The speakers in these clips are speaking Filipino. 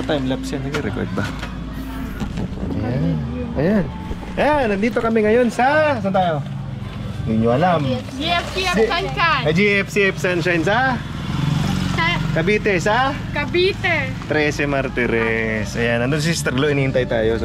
Time-lapse yan. Nag-record ba? Ayan. Ayan. Ayan, nandito kami ngayon sa... Saan tayo? Hindi nyo alam. GFCF Sunshine. GFCF Sunshine sa? Cavite sa? Cavite. 13 Martires. Ayan, nandun si Sister Lo, inihintay tayo.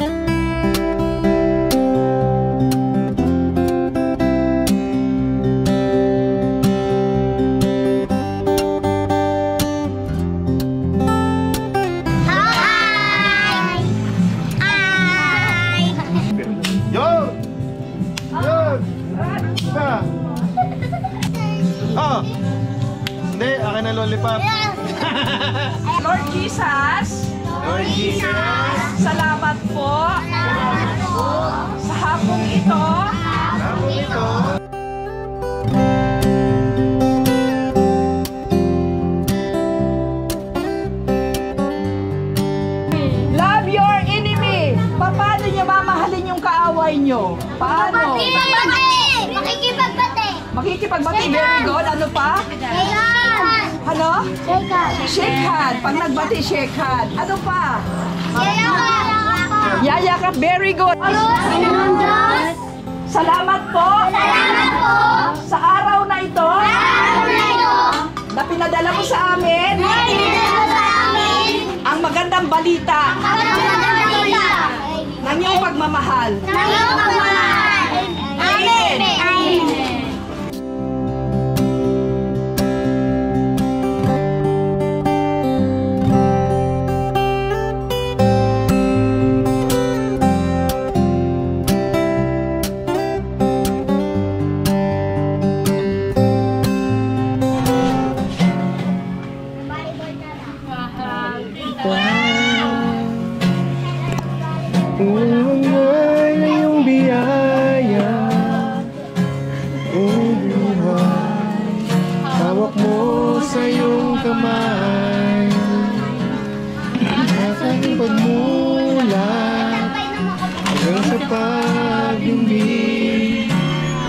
Oh! Hindi, akin na lollipop. Lord Jesus. Lord Jesus. Salamat po. Sa hapong ito. Hapong ito. Love your enemy. Paano niyo mamahalin yung kaaway niyo? Paano? Makikipagbati. Makikipagbati. Very good. Ano pa? Shake hand. Ano? Shake hand. Shake hand. Pag nagbati, shake hand. Ano pa? Yayakap. Yayakap. Very good. Salamat po. Salamat po. Sa araw na ito. Na pinadala mo sa amin. Ang magandang balita. Ng iyong pagmamahal. Amen. Umangay na iyong biyaya, buhay, hawak mo sa iyong kamay, aking pagmulat hanggang sa pag-ibig,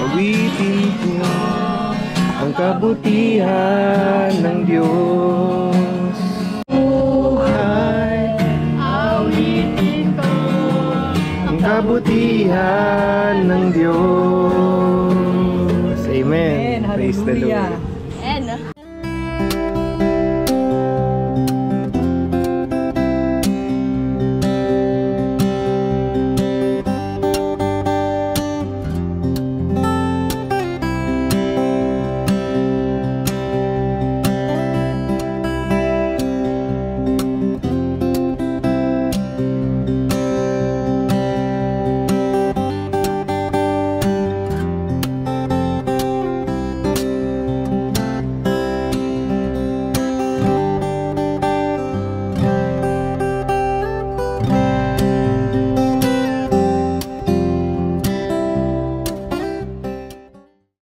awitin ko ang kabutihan ng Diyos. Buhay, awitin ko ang kabutihan ng Diyos. Amen. Praise the Lord.